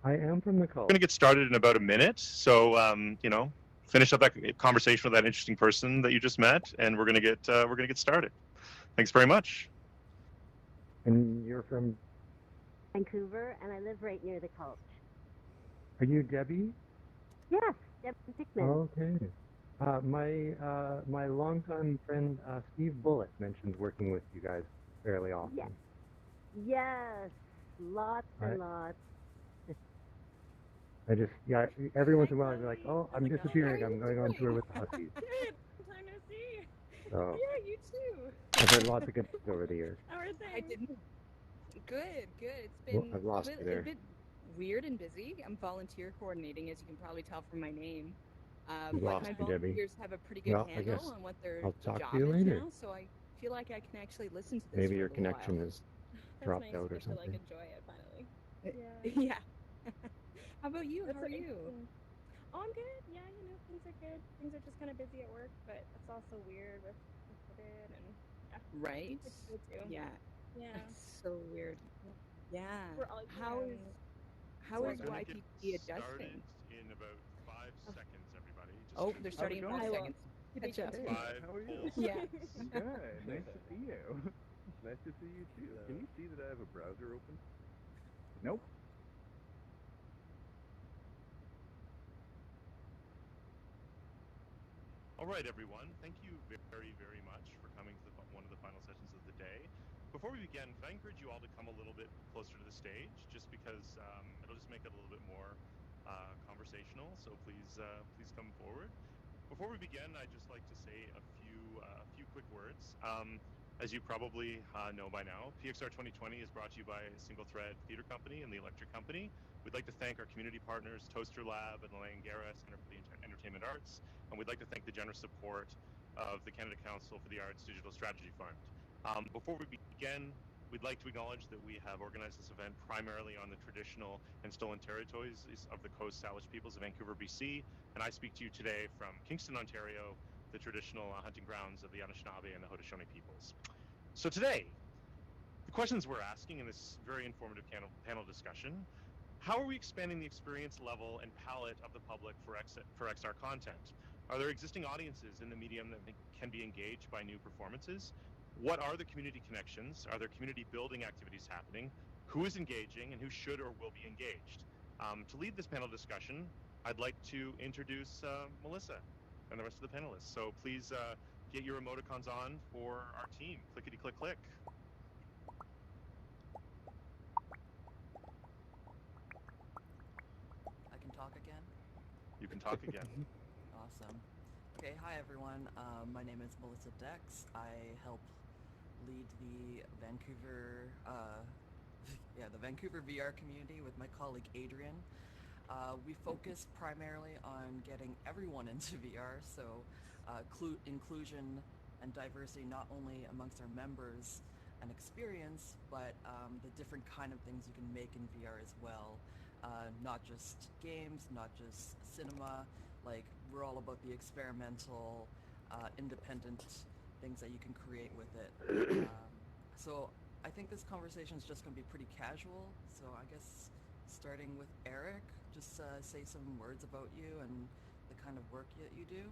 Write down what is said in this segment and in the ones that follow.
I am from the We're cult. going to get started in about a minute. So, finish up that conversation with that interesting person that you just met, and we're going to get started. Thanks very much. And you're from? Vancouver, and I live right near the cult. Are you Debbie? Yes, Debbie Pickman. Okay. My longtime friend Steve Bullitt mentioned working with you guys fairly often. Yes, yes, lots and lots. Every once in a while I'd be like, oh, I'm disappearing. I'm going on tour with the Huskies. Good. Long time no see. So Yeah, you too. I've heard lots of good things over the years. How are things? I didn't. Good. It's Well, been I've lost you there. a bit weird and busy. I'm volunteer coordinating, as you can probably tell from my name. You've But lost my me, Debbie. volunteers have a pretty good Well, I handle guess on what their I'll talk job to you is later. now, so I feel like I can actually listen to this. Maybe for your a little connection while. has dropped out or something. To enjoy it finally. Yeah. How about you? How are you? Oh, I'm good. Yeah, things are good. Things are just kind of busy at work, but it's also weird with COVID and yeah. Right. It's good too. Yeah. Yeah. It's so weird. Yeah. We're all How is YPP adjusting? In about 5 seconds, everybody. Oh, they're starting in 5 seconds. Catch up. How are you? Yeah. Good. Nice to see you. Nice to see you too. Can you see that I have a browser open? Nope. All right, everyone. Thank you very, very much for coming to one of the final sessions of the day. Before we begin, can I encourage you all to come a little bit closer to the stage, just because it'll just make it a little bit more conversational. So please come forward. Before we begin, I'd just like to say a few quick words. As you probably know by now, PXR2020 is brought to you by Single Thread Theatre Company and the Electric Company. We'd like to thank our community partners, Toaster Lab and Langara Center for the Entertainment Arts, and we'd like to thank the generous support of the Canada Council for the Arts Digital Strategy Fund. Before we begin, we'd like to acknowledge that we have organized this event primarily on the traditional and stolen territories of the Coast Salish peoples of Vancouver, BC, and I speak to you today from Kingston, Ontario, the traditional hunting grounds of the Anishinaabe and the Haudenosaunee peoples. So today, the questions we're asking in this very informative panel discussion: how are we expanding the experience level and palette of the public for XR content? Are there existing audiences in the medium that can be engaged by new performances? What are the community connections? Are there community building activities happening? Who is engaging and who should or will be engaged? To lead this panel discussion, I'd like to introduce Melissa and the rest of the panelists. So please get your emoticons on for our team. Clickety click click. I can talk again? You can talk again. Awesome. Okay, hi everyone. My name is Melissa Dex. I help lead the Vancouver VR community with my colleague Adrian. We focus primarily on getting everyone into VR, so inclusion and diversity not only amongst our members and experience, but the different kind of things you can make in VR as well. Not just games, not just cinema, like we're all about the experimental, independent things that you can create with it. So I think this conversation is just going to be pretty casual, so I guess starting with Eric, just say some words about you and the kind of work that you do.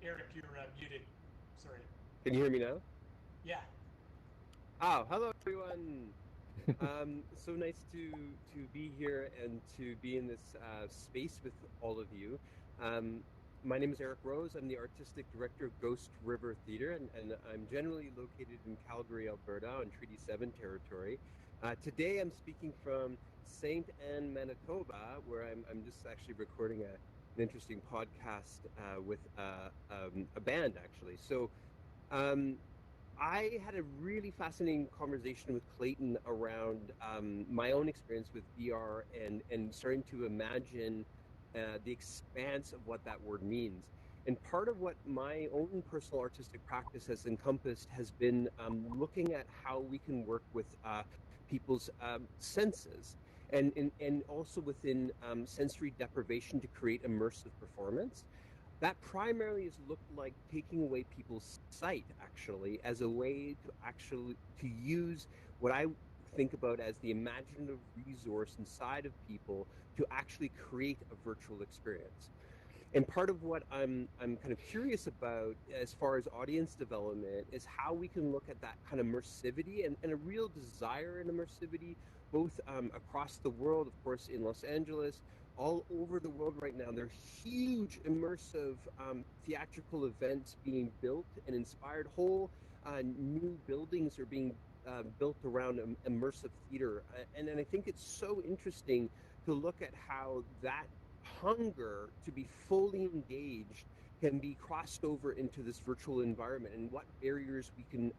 Eric, you're muted. Sorry. Can you hear me now? Yeah. Oh, hello everyone. So nice to be here and to be in this space with all of you. My name is Eric Rose. I'm the artistic director of Ghost River Theatre, and I'm generally located in Calgary, Alberta, on Treaty 7 territory. Today I'm speaking from St. Anne, Manitoba, where I'm just actually recording an interesting podcast with a band, actually. So I had a really fascinating conversation with Clayton around my own experience with VR and starting to imagine the expanse of what that word means. And part of what my own personal artistic practice has encompassed has been looking at how we can work with people's senses and also within sensory deprivation to create immersive performance. that primarily has looked like taking away people's sight, actually, as a way to use what I think about as the imaginative resource inside of people to actually create a virtual experience. And part of what I'm kind of curious about as far as audience development is how we can look at that kind of immersivity and a real desire in immersivity, both across the world, of course, in Los Angeles, all over the world right now. There are huge immersive theatrical events being built and inspired. Whole new buildings are being built around immersive theater. And I think it's so interesting to look at how that hunger to be fully engaged can be crossed over into this virtual environment, and what barriers we can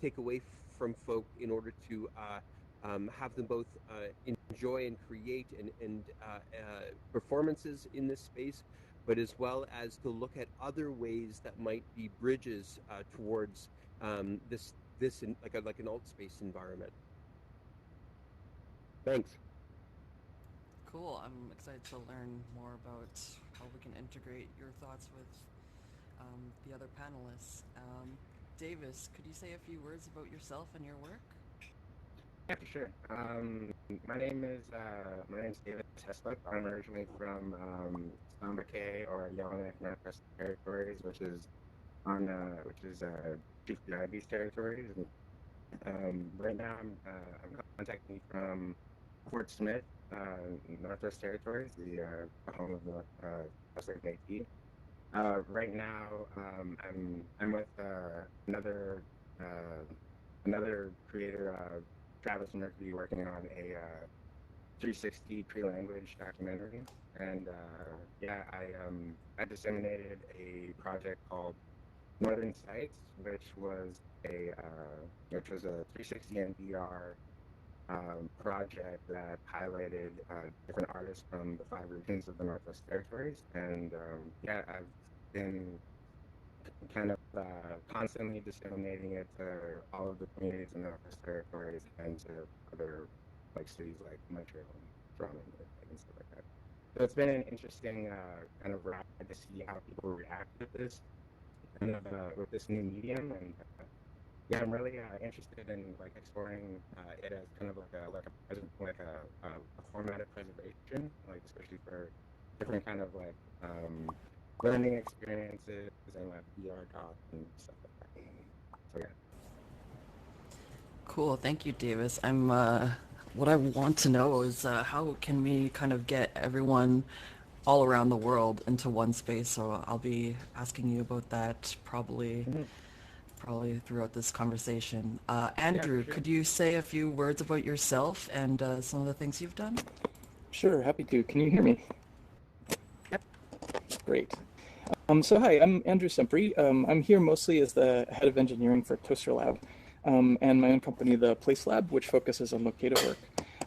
take away from folk in order to have them both enjoy and create and performances in this space, but as well as to look at other ways that might be bridges towards this in, like an alt space environment. Thanks. Cool. I'm excited to learn more about how we can integrate your thoughts with the other panelists. Davis, could you say a few words about yourself and your work? Yeah, for sure. My name's Davis Haslep. I'm originally from Sempre or Yellowknife Northwest Territories, which is Chief Diabetes Territories. And right now I'm contacting you from Fort Smith, Northwest Territories, the home of the Haslep Métis. Right now, I'm with another creator, Travis, and we're going to be working on a 360 pre-language documentary. And I disseminated a project called Northern Sights, which was a 360 and VR project that highlighted different artists from the 5 regions of the Northwest Territories. And I've been kind of constantly disseminating it to all of the communities in the Northwest Territories and to other cities like Montreal and Toronto and stuff like that. So it's been an interesting kind of ride to see how people react with this with this new medium, and I'm really interested in exploring it as kind of a format of preservation, especially for different kind of learning experiences and VR talks and stuff like that. So yeah. Cool. Thank you, Davis. What I want to know is how can we kind of get everyone all around the world into one space? So I'll be asking you about that probably throughout this conversation. Andrew, could you say a few words about yourself and some of the things you've done? Sure, happy to. Can you hear me? Yep. Great. So hi, I'm Andrew Sempre. I'm here mostly as the head of engineering for Toaster Lab and my own company, the Place Lab, which focuses on locative work.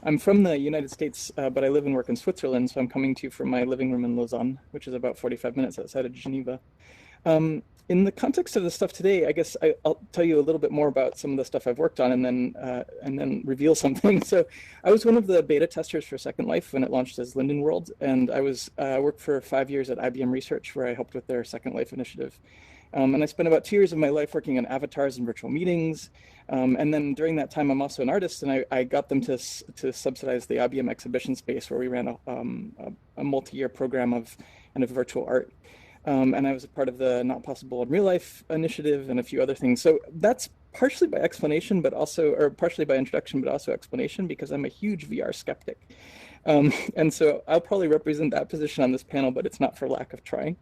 I'm from the United States, but I live and work in Switzerland, so I'm coming to you from my living room in Lausanne, which is about 45 minutes outside of Geneva. In the context of the stuff today, I guess I'll tell you a little bit more about some of the stuff I've worked on and then reveal something. So I was one of the beta testers for Second Life when it launched as Linden World, and I worked for 5 years at IBM Research, where I helped with their Second Life initiative. And I spent about 2 years of my life working on avatars and virtual meetings. And then during that time, I'm also an artist, and I got them to subsidize the IBM exhibition space, where we ran a multi-year program of virtual art. And I was a part of the Not Possible in Real Life initiative and a few other things. So that's partially by explanation, or partially by introduction, but also explanation, because I'm a huge VR skeptic. And so I'll probably represent that position on this panel, but it's not for lack of trying.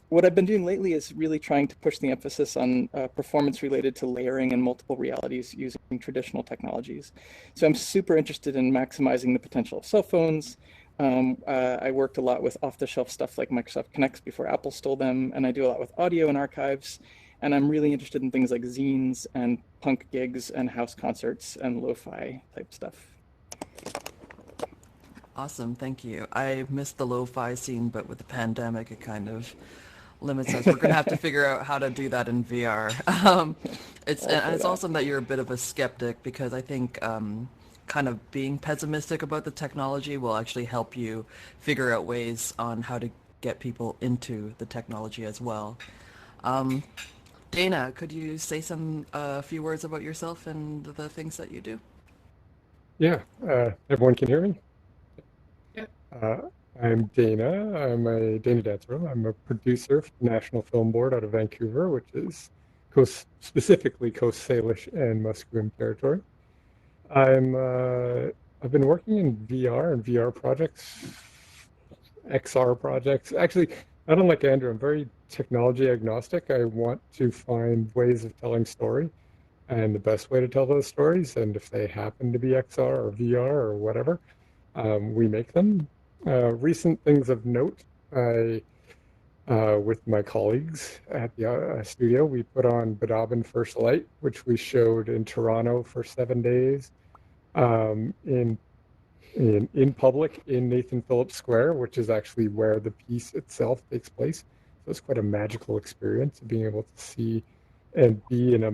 What I've been doing lately is really trying to push the emphasis on performance related to layering and multiple realities using traditional technologies. So I'm super interested in maximizing the potential of cell phones. I worked a lot with off-the-shelf stuff like Microsoft Kinects before Apple stole them, and I do a lot with audio and archives. And I'm really interested in things like zines and punk gigs and house concerts and lo-fi type stuff. Awesome, thank you. I missed the lo-fi scene, but with the pandemic, it kind of limits us. We're going to have to figure out how to do that in VR. It's awesome that you're a bit of a skeptic, because I think kind of being pessimistic about the technology will actually help you figure out ways on how to get people into the technology as well. Dana, could you say a few words about yourself and the things that you do? Yeah, everyone can hear me? Uh, I'm Dana. I'm a Dana Dancereau. I'm a producer for the National Film Board out of Vancouver, which is specifically Coast Salish and Musqueam territory. I've been working in VR and VR projects, XR projects. Actually, I don't like Andrew. I'm very technology agnostic. I want to find ways of telling story and the best way to tell those stories. And if they happen to be XR or VR or whatever, we make them. Recent things of note, with my colleagues at the studio, we put on Badabin First Light, which we showed in Toronto for 7 days, in public in Nathan Phillips Square, which is actually where the piece itself takes place. So it's quite a magical experience of being able to see and be in a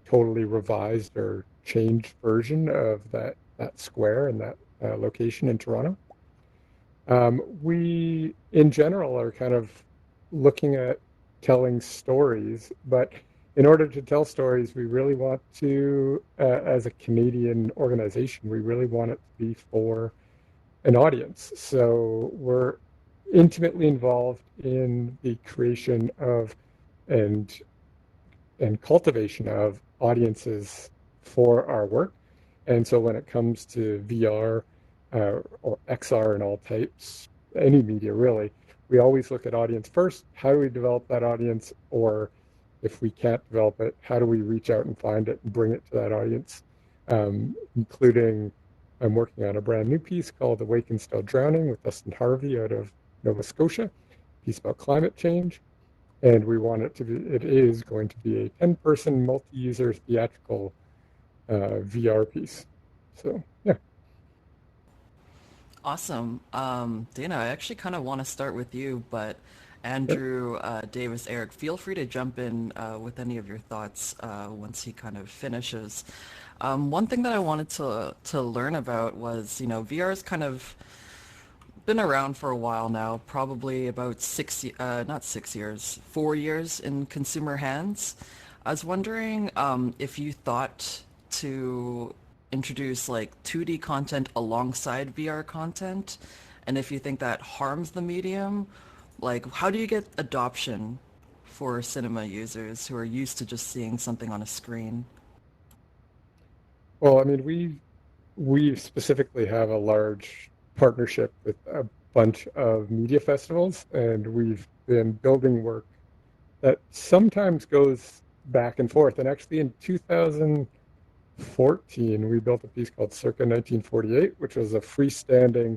totally revised or changed version of that square and that location in Toronto. We, in general, are kind of looking at telling stories, but in order to tell stories, we really want to, as a Canadian organization, we really want it to be for an audience. So we're intimately involved in the creation of and cultivation of audiences for our work. And so when it comes to VR or XR and all types, any media really, we always look at audience first. How do we develop that audience? Or if we can't develop it, how do we reach out and find it and bring it to that audience? Including, I'm working on a brand new piece called Awake and Still Drowning with Dustin Harvey out of Nova Scotia, a piece about climate change. And we want it to be, it is going to be a 10-person multi-user theatrical VR piece. So, yeah. Awesome. Dana, I actually kind of want to start with you, but Andrew, Davis, Eric, feel free to jump in with any of your thoughts once he kind of finishes. One thing that I wanted to learn about was, VR's kind of been around for a while now, probably about 4 years in consumer hands. I was wondering if you thought to introduce like 2D content alongside VR content, and if you think that harms the medium. Like, how do you get adoption for cinema users who are used to just seeing something on a screen? Well, I mean, we specifically have a large partnership with a bunch of media festivals, and we've been building work that sometimes goes back and forth. And actually in 2014, we built a piece called Circa 1948, which was a freestanding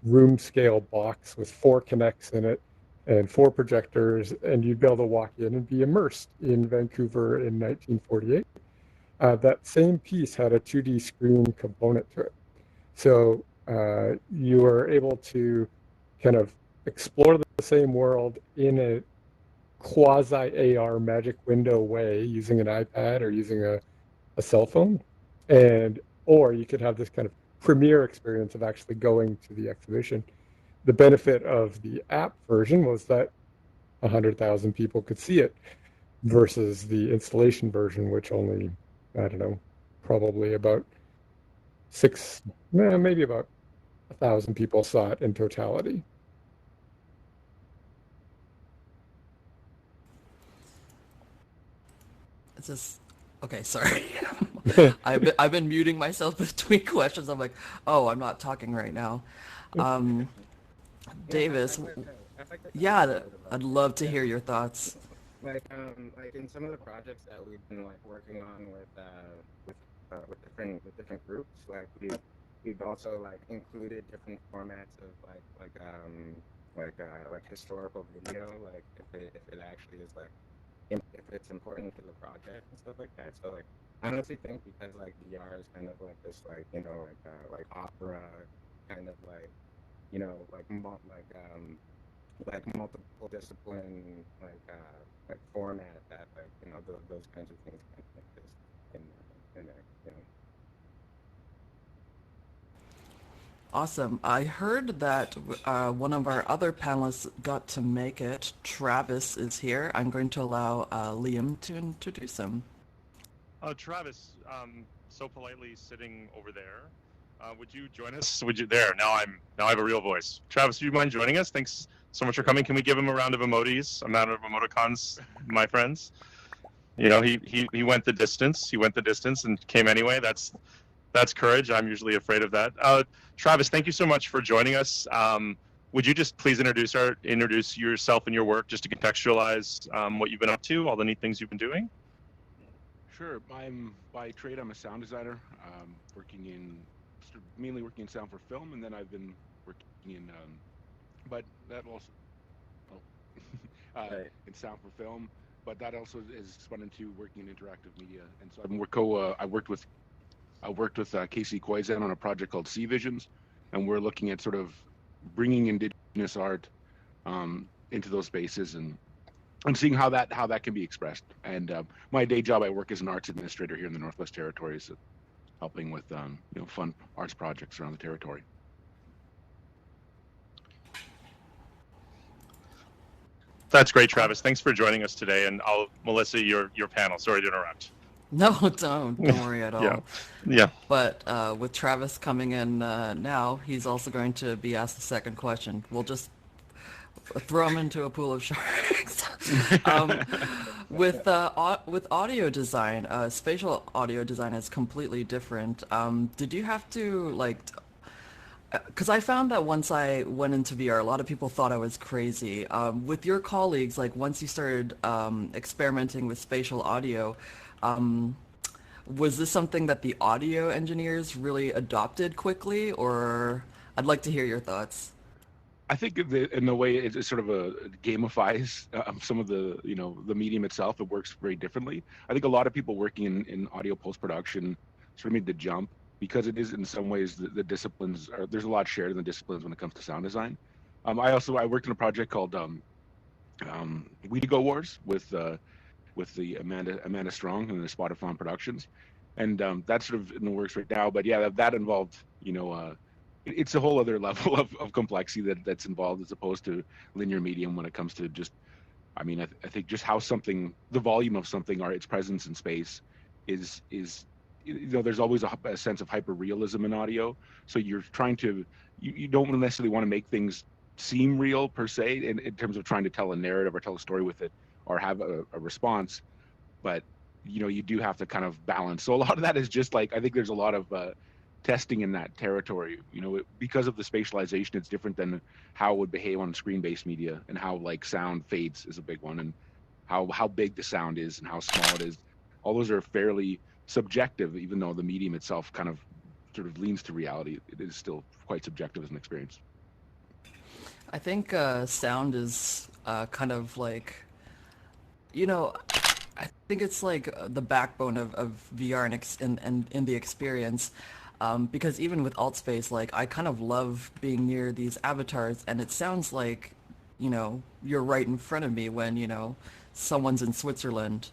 room scale box with 4 Kinects in it and 4 projectors, and you'd be able to walk in and be immersed in Vancouver in 1948. That same piece had a 2D screen component to it. So you were able to kind of explore the same world in a quasi-AR magic window way using an iPad or using a cell phone, or you could have this kind of premiere experience of actually going to the exhibition. The benefit of the app version was that 100,000 people could see it versus the installation version, which only, I don't know, probably about maybe about 1,000 people saw it in totality. It's just okay. Sorry, I've been muting myself between questions. I'm like, oh, I'm not talking right now. Davis, yeah, I'd love to hear your thoughts. Like in some of the projects that we've been like working on with different groups, like we've also like included different formats of like historical video, like if it actually is like if it's important to the project and stuff like that. So like I honestly think because like VR is kind of like this like like opera kind of like like multiple discipline like format that like those kinds of things kind of exist in there. Awesome. I heard that one of our other panelists got to make it. Travis is here. I'm going to allow Liam to introduce him. Travis, so politely sitting over there. Would you join us? Would you there? Now I have a real voice. Travis, would you mind joining us? Thanks so much for coming. Can we give him a round of emojis? A round of emoticons, my friends. You know, he went the distance. He went the distance and came anyway. That's courage. I'm usually afraid of that. Travis, thank you so much for joining us. Would you just please introduce yourself and your work, just to contextualize what you've been up to, all the neat things you've been doing? Sure. By trade, I'm a sound designer, mainly working in sound for film, and then I've been working in, but that also, in sound for film, but that also is spun into working in interactive media. And so I worked with Casey Koizan on a project called Sea Visions, and we're looking at sort of bringing indigenous art into those spaces and seeing how that can be expressed. And my day job, I work as an arts administrator here in the Northwest Territories, helping with fun arts projects around the territory. That's great, Travis. Thanks for joining us today. And Melissa, your panel. Sorry to interrupt. No, don't worry at all. Yeah. But with Travis coming in now, he's also going to be asked the second question. We'll just throw him into a pool of sharks. With audio design, spatial audio design is completely different. Did you have to because I found that once I went into VR, a lot of people thought I was crazy. With your colleagues, once you started experimenting with spatial audio, was this something that the audio engineers really adopted quickly, or I'd like to hear your thoughts. I think in the way it sort of gamifies some of the the medium itself, it works very differently. I think a lot of people working in audio post-production sort of made the jump because it is in some ways the disciplines are, there's a lot shared in the disciplines when it comes to sound design. I worked in a project called We Go Wars with the Amanda Strong and the Spotted Fawn Productions, and that's sort of in the works right now. But yeah, that involved it's a whole other level of complexity that's involved as opposed to linear medium when it comes to just, I think just how the volume of something or its presence in space is there's always a sense of hyper realism in audio. So you're trying to, you don't necessarily want to make things seem real per se in terms of trying to tell a narrative or tell a story with it or have a response, but you do have to kind of balance. So a lot of that is just I think there's a lot of testing in that territory, because of the spatialization. It's different than how it would behave on screen-based media, and how sound fades is a big one, and how big the sound is and how small it is. All those are fairly subjective, even though the medium itself kind of sort of leans to reality. It is still quite subjective as an experience. I think sound is kind of I think it's the backbone of VR and in the experience. Because even with Altspace, I kind of love being near these avatars, and it sounds like, you're right in front of me when, someone's in Switzerland.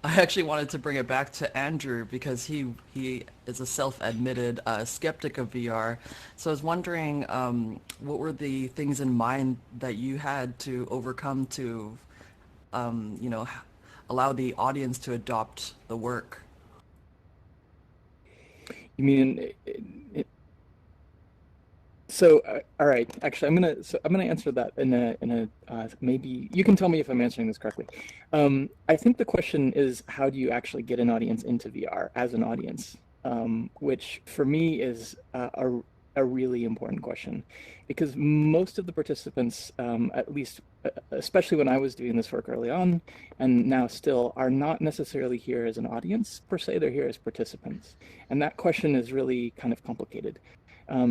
I actually wanted to bring it back to Andrew because he is a self-admitted skeptic of VR. So I was wondering, what were the things in mind that you had to overcome to, allow the audience to adopt the work? You mean so? All right. Actually, I'm gonna answer that in a maybe you can tell me if I'm answering this correctly. I think the question is, how do you actually get an audience into VR as an audience? Which for me is a really important question, because most of the participants, at least, especially when I was doing this work early on, and now still, are not necessarily here as an audience per se. They're here as participants, and that question is really kind of complicated.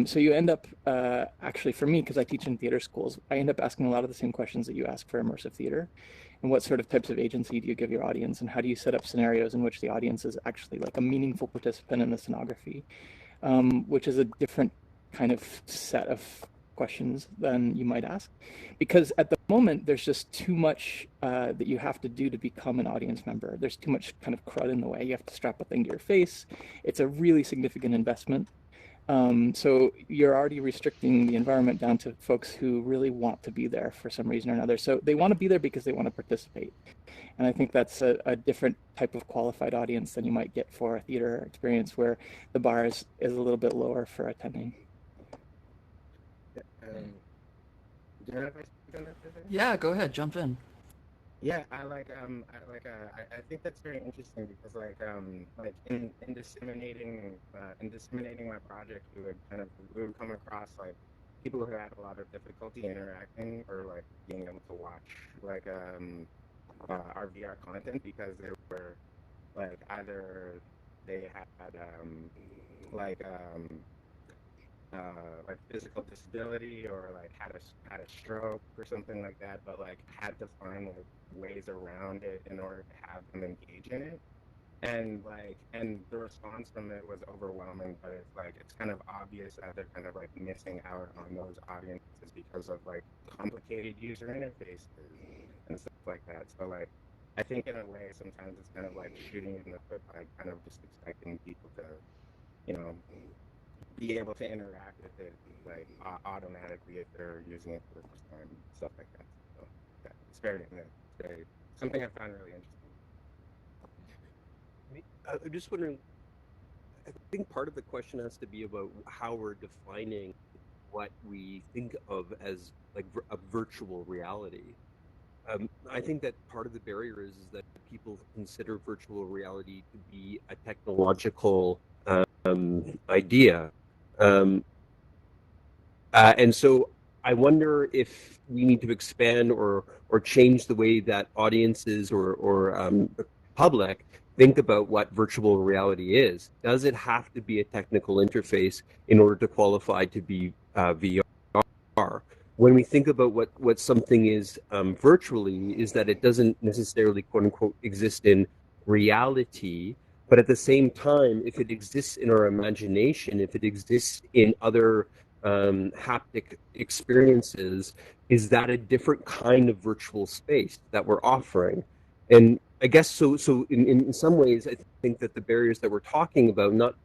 So you end up, actually for me, because I teach in theater schools, I end up asking a lot of the same questions that you ask for immersive theater. And what sort of types of agency do you give your audience, and how do you set up scenarios in which the audience is actually a meaningful participant in the scenography, which is a different kind of set of questions than you might ask, because at the moment there's just too much that you have to do to become an audience member. There's too much kind of crud in the way. You have to strap a thing to your face. It's a really significant investment. So you're already restricting the environment down to folks who really want to be there for some reason or another. So they want to be there because they want to participate. And I think that's a different type of qualified audience than you might get for a theater experience where the bar is a little bit lower for attending. Do you know if I speak on that? Yeah, go ahead, jump in. Yeah, I think that's very interesting because in disseminating my project, we would come across like people who had a lot of difficulty interacting or like being able to watch our VR content because they were like either they had like physical disability or like had a stroke or something like that, but like had to find like ways around it in order to have them engage in it. And the response from it was overwhelming, but it's kind of obvious that they're kind of like missing out on those audiences because of like complicated user interfaces and stuff like that. So like I think in a way sometimes it's kind of like shooting in the foot by kind of just expecting people to, you know, be able to interact with it like automatically if they're using it for the first time, stuff like that. So yeah, it's very something I found really interesting. I'm just wondering, I think part of the question has to be about how we're defining what we think of as like a virtual reality. I think that part of the barrier is that people consider virtual reality to be a technological idea. And so I wonder if we need to expand or change the way that audiences or the public think about what virtual reality is. Does it have to be a technical interface in order to qualify to be VR? When we think about what something is virtually, is that it doesn't necessarily, quote unquote, exist in reality, but at the same time, if it exists in our imagination, if it exists in other haptic experiences, is that a different kind of virtual space that we're offering? And I guess so in some ways, I think that the barriers that we're talking about, not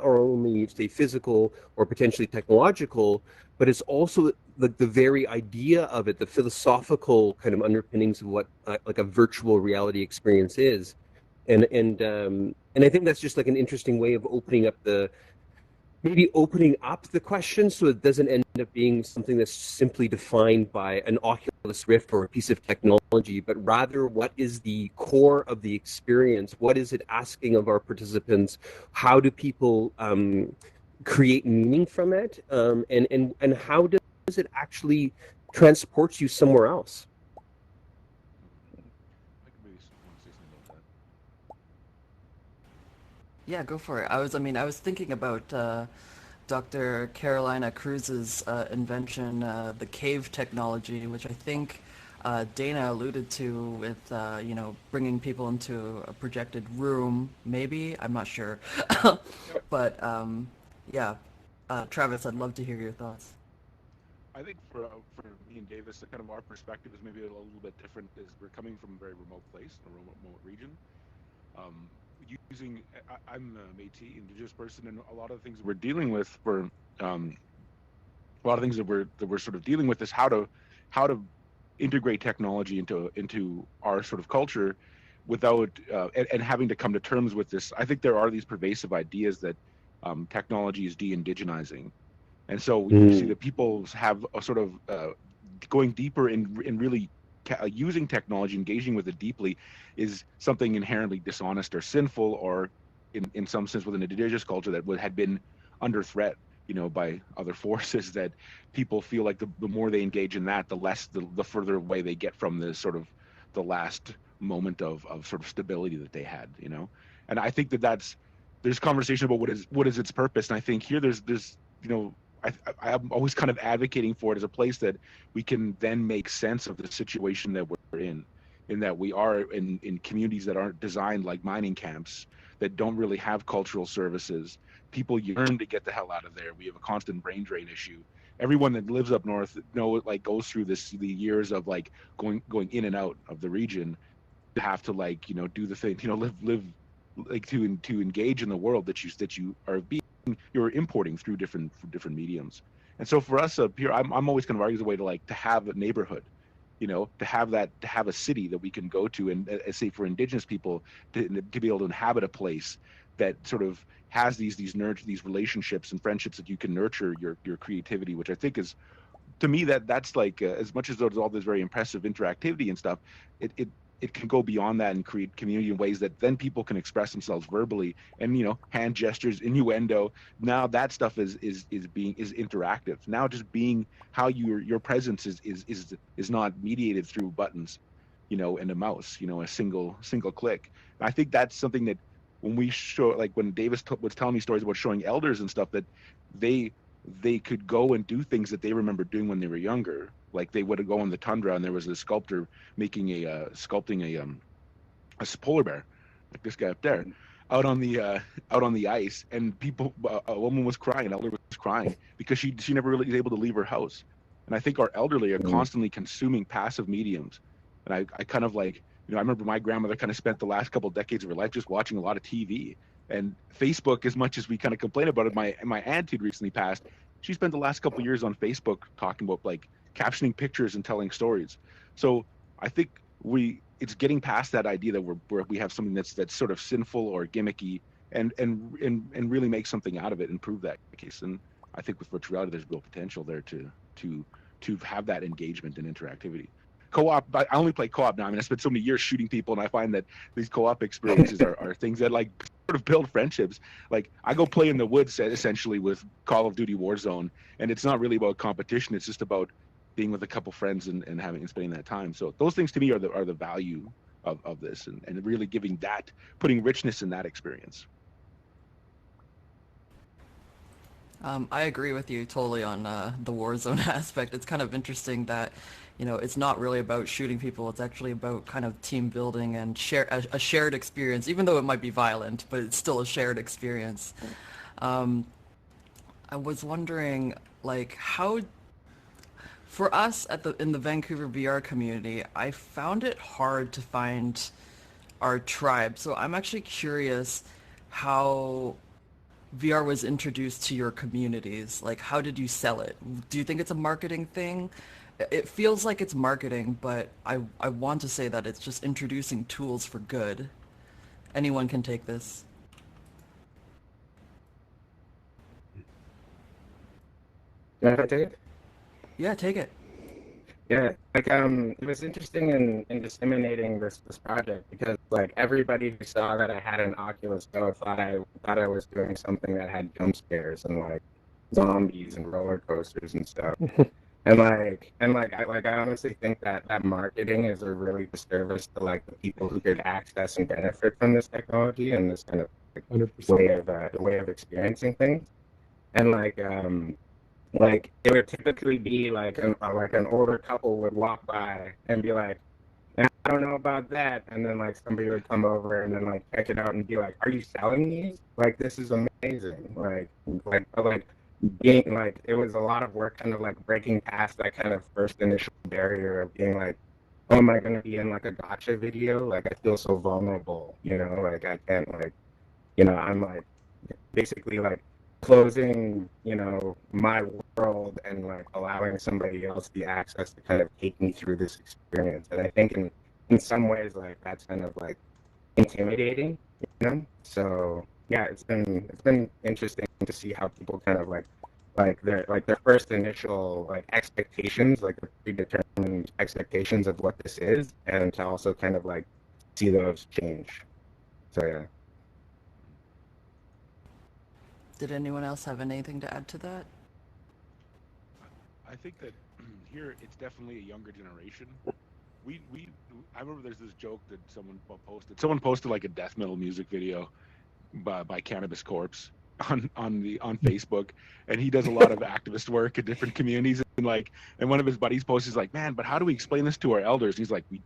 only say physical or potentially technological, but it's also the very idea of it, the philosophical kind of underpinnings of what like a virtual reality experience is. And I think that's just like an interesting way of opening up the question so it doesn't end up being something that's simply defined by an Oculus Rift or a piece of technology, but rather what is the core of the experience? What is it asking of our participants? How do people create meaning from it? And how does it actually transport you somewhere else? Yeah, go for it. I was thinking about Dr. Carolina Cruz's invention, the cave technology, which I think Dana alluded to with, bringing people into a projected room, maybe? I'm not sure. But, yeah. Travis, I'd love to hear your thoughts. I think for me and Davis, kind of our perspective is maybe a little bit different, as we're coming from a very remote place, a remote region. I'm a Métis, Indigenous person, and a lot of things we're dealing with a lot of things that we're sort of dealing with is how to integrate technology into our sort of culture without and having to come to terms with this. I think there are these pervasive ideas that technology is de-indigenizing, and so we see that people have a sort of going deeper in really using technology, engaging with it deeply, is something inherently dishonest or sinful, or in some sense within an indigenous culture that had been under threat, by other forces, that people feel like the more they engage in that, the further away they get from the sort of the last moment of sort of stability that they had, and I think there's conversation about what is its purpose, and I think here there's I'm always kind of advocating for it as a place that we can then make sense of the situation that we're in that we are in communities that aren't designed like mining camps, that don't really have cultural services. People yearn to get the hell out of there. We have a constant brain drain issue. Everyone that lives up north goes through the years of going in and out of the region to have to do the thing, live like to engage in the world that you're importing through different mediums. And so for us up here, I'm always kind of arguing the way to like to have a neighborhood, to have a city that we can go to, and say for indigenous people to be able to inhabit a place that sort of has these relationships and friendships that you can nurture your creativity, which I think is, to me, that's like as much as there's all this very impressive interactivity and stuff, it can go beyond that and create community in ways that then people can express themselves verbally, and hand gestures, innuendo. Now that stuff is interactive. Now just being how your presence is not mediated through buttons, and a mouse, a single click. And I think that's something that when we show, like when Davis was telling me stories about showing elders and stuff, that they could go and do things that they remember doing when they were younger. Like they would go in the tundra, and there was a sculptor sculpting a polar bear, like this guy up there, out on the ice, and a woman was crying, an elder was crying because she never really was able to leave her house. And I think our elderly are constantly consuming passive mediums, and I kind of like, I remember my grandmother kind of spent the last couple of decades of her life just watching a lot of TV and Facebook. As much as we kind of complain about it, my aunt who'd recently passed, she spent the last couple of years on Facebook talking about like captioning pictures and telling stories. So I think it's getting past that idea that we have something that's sort of sinful or gimmicky, and really make something out of it and prove that case. And I think with virtual reality, there's real potential there to have that engagement and interactivity. Co-op, I only play co-op now. I mean, I spent so many years shooting people, and I find that these co-op experiences are things that like sort of build friendships. Like I go play in the woods essentially with Call of Duty Warzone, and it's not really about competition. It's just about being with a couple friends and spending that time. So those things to me are the value of this, and really putting richness in that experience. I agree with you totally on the Warzone aspect. It's kind of interesting that, it's not really about shooting people. It's actually about kind of team building and a shared experience, even though it might be violent, but it's still a shared experience. I was wondering, like, how, for us in the Vancouver VR community, I found it hard to find our tribe. So I'm actually curious how VR was introduced to your communities. Like, how did you sell it? Do you think it's a marketing thing? It feels like it's marketing, but I want to say that it's just introducing tools for good. Anyone can take this. Can I take it? Yeah, take it. Yeah, like it was interesting in disseminating this project, because like everybody who saw that I had an Oculus Go thought I was doing something that had jump scares and like zombies and roller coasters and stuff. and I honestly think that marketing is a really disservice to like the people who could access and benefit from this technology and this kind of way of experiencing things. And like it would typically be like an older couple would walk by and be like, I don't know about that, and then like somebody would come over and then like check it out and be like, are you selling these? Like this is amazing. Like being like, it was a lot of work kind of like breaking past that kind of first initial barrier of being like, oh, am I gonna be in like a gotcha video? Like I feel so vulnerable, like I can't like, I'm like basically like closing, my world and like allowing somebody else the access to kind of take me through this experience. And I think in some ways like that's kind of like intimidating, So yeah, it's been interesting to see how people kind of like their first initial like expectations, like the predetermined expectations of what this is, and to also kind of like see those change. So yeah. Did anyone else have anything to add to that? I think that here it's definitely a younger generation. I remember there's this joke that someone posted. Someone posted like a death metal music video by Cannabis Corpse on Facebook, and he does a lot of activist work in different communities. And one of his buddies posts, he's like, man, but how do we explain this to our elders? And he's like, we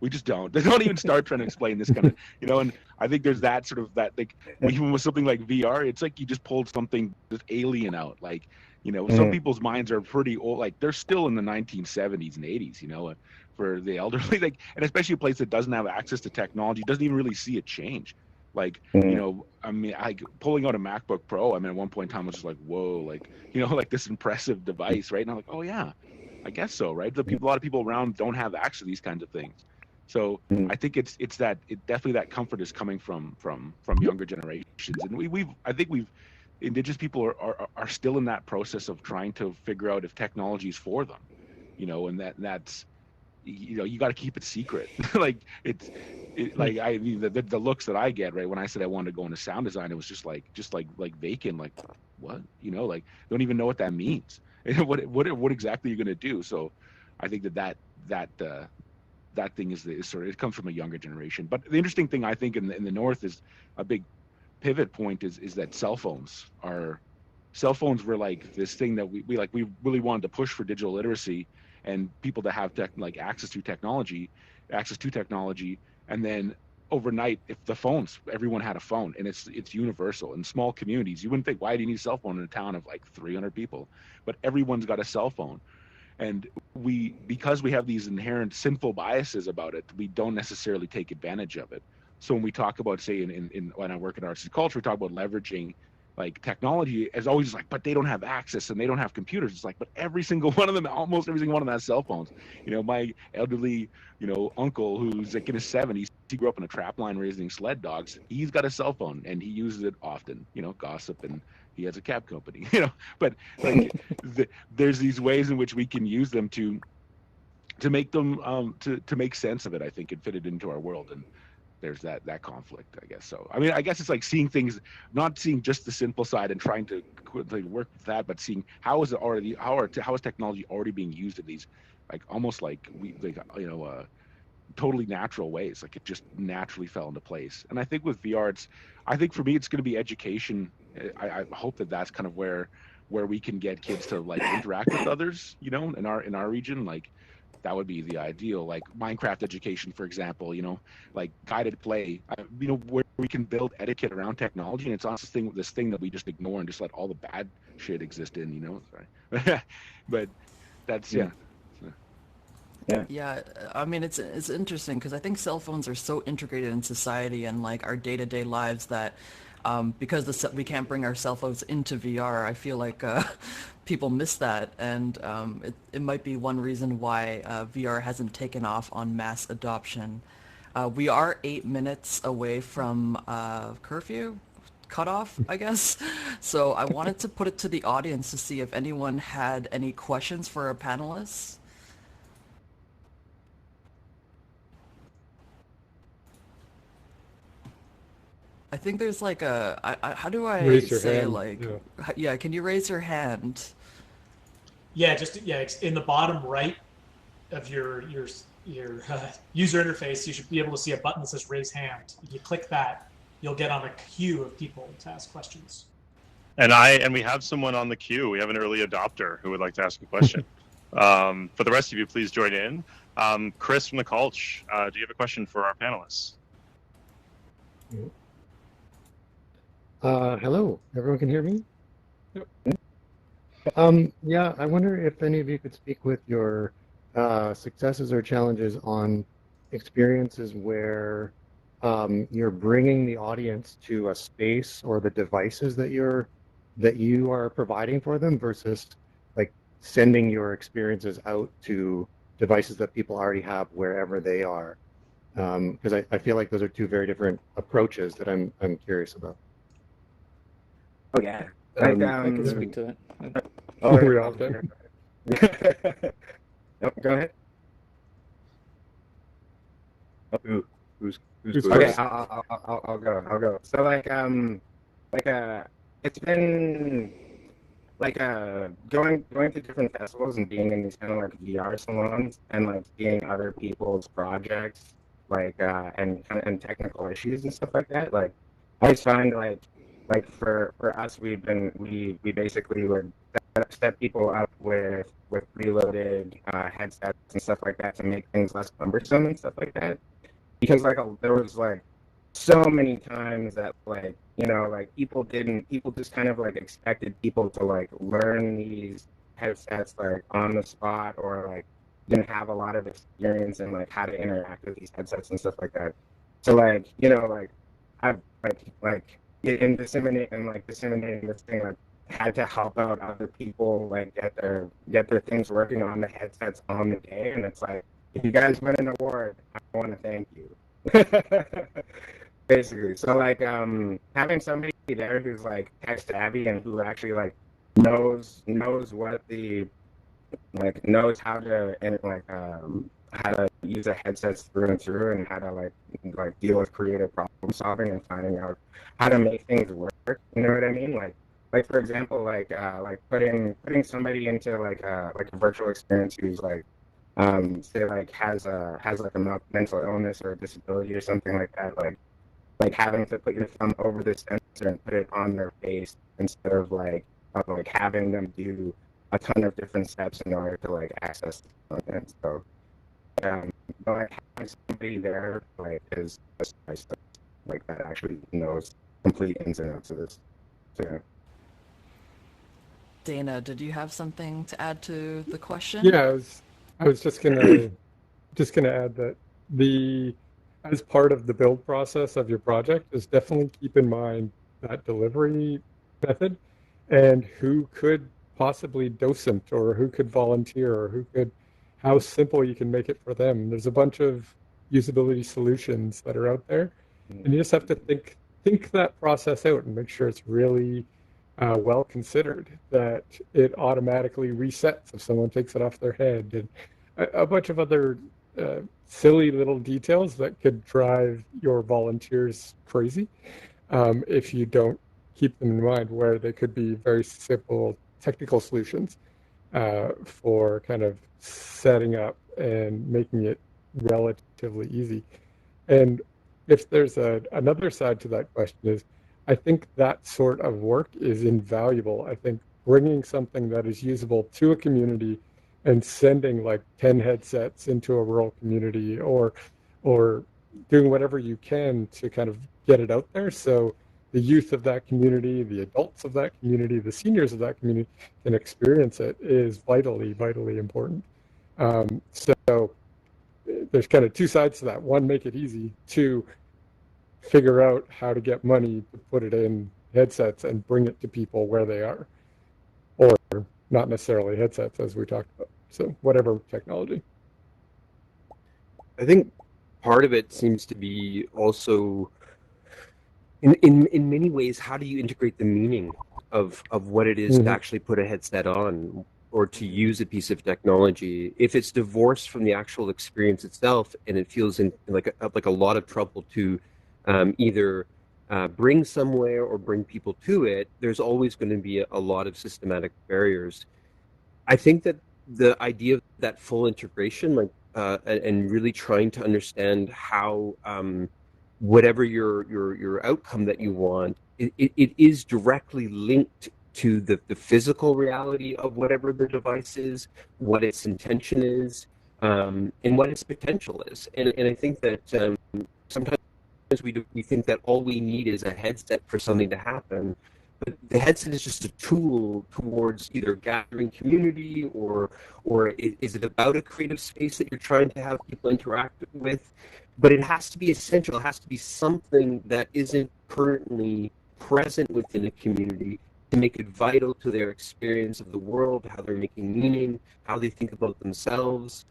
just don't. They don't even start trying to explain this kind of, and I think there's that sort of that, like, even with something like VR, it's like you just pulled something just alien out. Like, some people's minds are pretty old. Like they're still in the 1970s and 80s, for the elderly, like, and especially a place that doesn't have access to technology, doesn't even really see it change. Like, you know, I mean, pulling out a MacBook Pro, I mean, at one point in time I was just like, whoa, like, you know, like this impressive device, right? And I'm like, oh yeah, I guess so, right? A lot of people around don't have access to these kinds of things. So I think it's definitely that comfort is coming from younger generations, and I think indigenous people are still in that process of trying to figure out if technology is for them, you know, and that's, you know, you got to keep it secret. Like like I mean, the looks that I get, right, when I said I wanted to go into sound design, it was just like vacant, like what, you know, like don't even know what that means. what exactly you're going to do. So I think that thing is sort of, it comes from a younger generation. But the interesting thing I think in the north is a big pivot point is that cell phones were like this thing that we really wanted to push for digital literacy and people to have access to technology, and then overnight, if everyone had a phone, and it's universal in small communities. You wouldn't think, why do you need a cell phone in a town of like 300 people? But everyone's got a cell phone, and because we have these inherent sinful biases about it, we don't necessarily take advantage of it. So when we talk about, say, in when I work in arts and culture, we talk about leveraging like technology as always like, but they don't have access and they don't have computers. It's like, but every single one of them, almost every single one of them has cell phones. You know, my elderly, you know, uncle who's like in his 70s, he grew up in a trap line raising sled dogs. He's got a cell phone and he uses it often, you know, gossip, and he has a cab company, you know, but like there's these ways in which we can use them to make them to make sense of it, I think, and fit it into our world. And there's that conflict, I guess. So I mean, I guess it's like seeing things, not seeing just the simple side and trying to work with that, but seeing how is technology already being used in these like almost like totally natural ways. Like it just naturally fell into place. And I think with VR, I think for me it's going to be education. I hope that's kind of where we can get kids to like interact with others, you know, in our region. Like that would be the ideal, like Minecraft education, for example, you know, like guided play, you know, where we can build etiquette around technology. And it's on this thing that we just ignore and just let all the bad shit exist in, you know. Sorry. But that's Yeah, I mean, it's interesting because I think cell phones are so integrated in society and like our day-to-day lives that because we can't bring our cell phones into VR, I feel like people miss that, and it might be one reason why VR hasn't taken off on mass adoption. We are 8 minutes away from curfew cutoff, I guess. So I wanted to put it to the audience to see if anyone had any questions for our panelists. I think there's like how do I say hand. like, yeah, can you raise your hand? Yeah, it's in the bottom right of your user interface. You should be able to see a button that says raise hand. If you click that, you'll get on a queue of people to ask questions. And we have someone on the queue. We have an early adopter who would like to ask a question. For the rest of you, please join in. Chris from the Culch, do you have a question for our panelists? Hello, everyone can hear me? Yep. Yeah, I wonder if any of you could speak with your successes or challenges on experiences where you're bringing the audience to a space or the devices that you are providing for them versus like sending your experiences out to devices that people already have wherever they are. Because I feel like those are two very different approaches that I'm curious about. Oh yeah, I can speak to that. We all can. Nope, go ahead. Who's Okay, I'll go. So it's been like going to different festivals and being in these kind of like VR salons and like seeing other people's projects like and technical issues and stuff like that. Like I just find like for us, we basically would set people up with preloaded headsets and stuff like that to make things less cumbersome and stuff like that. Because like there was like so many times that like, you know, like people just kind of like expected people to like learn these headsets like on the spot, or like didn't have a lot of experience in like how to interact with these headsets and stuff like that. So like, you know, like I've in disseminating this thing, like had to help out other people like get their things working on the headsets on the day, and it's like, if you guys win an award, I want to thank you. Basically, so like having somebody there who's like tech savvy and who actually like knows what the knows how to use the headsets through and through, and how to deal with creative problem solving and finding out how to make things work. You know what I mean? Like for example, putting somebody into like a virtual experience who's like say like has a mental illness or a disability or something like that, like having to put your thumb over the sensor and put it on their face instead of having them do a ton of different steps in order to like access the content. So but like having somebody there is nice, like that actually knows complete ins and outs of this. So yeah. Dana, did you have something to add to the question? Yeah, I was just gonna add that as part of the build process of your project is definitely keep in mind that delivery method and who could possibly docent or who could volunteer or how simple you can make it for them. There's a bunch of usability solutions that are out there, and you just have to think that process out and make sure it's really well considered, that it automatically resets if someone takes it off their head, and a bunch of other silly little details that could drive your volunteers crazy if you don't keep them in mind, where they could be very simple technical solutions for kind of setting up and making it relatively easy. And if there's another side to that question is, I think that sort of work is invaluable. I think bringing something that is usable to a community and sending like 10 headsets into a rural community or doing whatever you can to kind of get it out there so the youth of that community, the adults of that community, the seniors of that community can experience it is vitally, vitally important. So there's kind of two sides to that. One, make it easy. Two, figure out how to get money to put it in headsets and bring it to people where they are. Or not necessarily headsets, as we talked about. So whatever technology. I think part of it seems to be also, in many ways, how do you integrate the meaning of what it is to actually put a headset on or to use a piece of technology? If it's divorced from the actual experience itself and it feels like a lot of trouble to either bring somewhere or bring people to it, there's always going to be a lot of systematic barriers. I think that the idea of that full integration, and really trying to understand how whatever your outcome that you want, it is directly linked to the physical reality of whatever the device is, what its intention is, and what its potential is. And I think that sometimes we think that all we need is a headset for something to happen. But the headset is just a tool towards either gathering community or is it about a creative space that you're trying to have people interact with? But it has to be essential. It has to be something that isn't currently present within a community to make it vital to their experience of the world, how they're making meaning, how they think about themselves.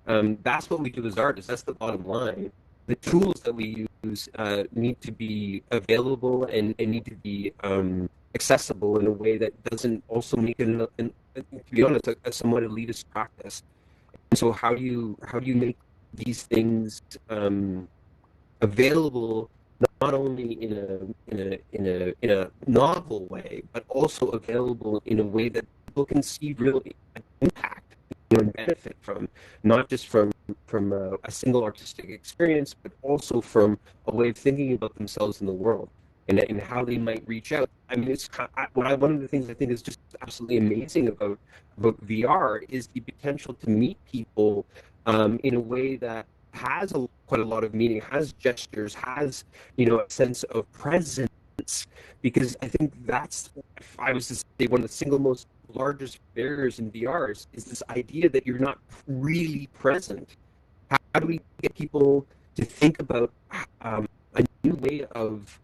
That's what we do as artists. That's the bottom line. The tools that we use need to be available and need to be accessible in a way that doesn't also make it, to be honest, a somewhat elitist practice. And so how do you make these things available not only in a novel way, but also available in a way that people can see real impact and benefit from, not just from a single artistic experience, but also from a way of thinking about themselves in the world and how they might reach out. I mean, it's one of the things I think is just absolutely amazing about VR is the potential to meet people in a way that has quite a lot of meaning, has gestures, has a sense of presence. Because I think that's, if I was to say, one of the single most largest barriers in VR is this idea that you're not really present. How do we get people to think about a new way of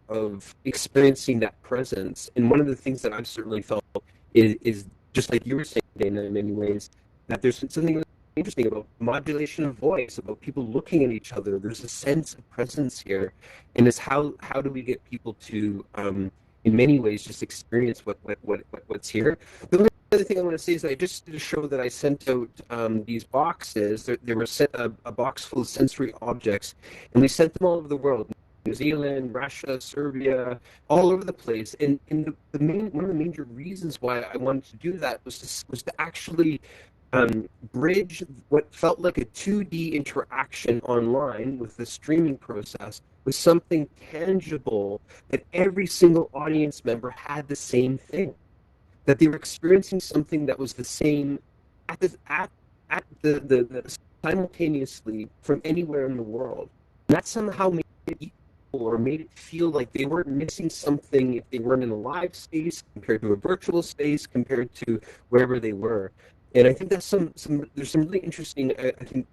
experiencing that presence. And one of the things that I've certainly felt is just like you were saying, Dana, in many ways, that there's something really interesting about modulation of voice, about people looking at each other. There's a sense of presence here, and it's how do we get people to in many ways just experience what's here. The only other thing I want to say is that I just did a show that I sent out these boxes. There were a box full of sensory objects, and we sent them all over the world. New Zealand, Russia, Serbia, all over the place. And one of the major reasons why I wanted to do that was to actually bridge what felt like a 2D interaction online with the streaming process with something tangible, that every single audience member had the same thing, that they were experiencing something that was the same at the simultaneously from anywhere in the world. And that somehow made it equal, or made it feel like they weren't missing something if they weren't in a live space compared to a virtual space compared to wherever they were. And I think that's there's some really interesting I think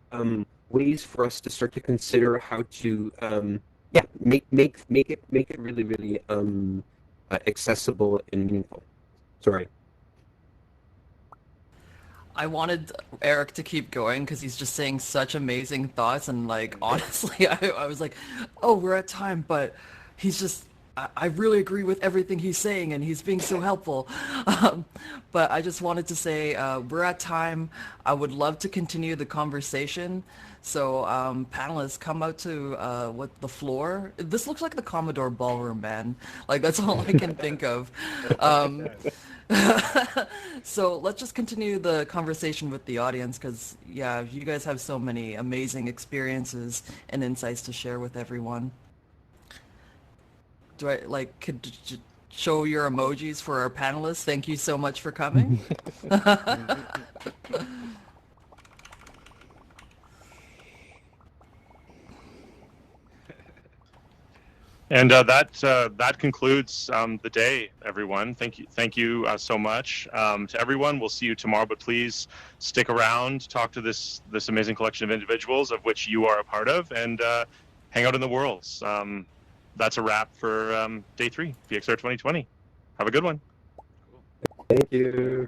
ways for us to start to consider how to make it really really accessible and meaningful. Sorry. I wanted Eric to keep going because he's just saying such amazing thoughts, and like honestly, I was like, oh, we're at time, but he's just. I really agree with everything he's saying, and he's being so helpful. But I just wanted to say we're at time. I would love to continue the conversation. So panelists, come out to the floor. This looks like the Commodore Ballroom, man. Like that's all I can think of. So let's just continue the conversation with the audience because, yeah, you guys have so many amazing experiences and insights to share with everyone. Do I could show your emojis for our panelists? Thank you so much for coming. And that concludes the day, everyone. Thank you so much to everyone. We'll see you tomorrow, but please stick around, talk to this amazing collection of individuals of which you are a part of, and hang out in the worlds. That's a wrap for day 3, PXR 2020. Have a good one. Thank you.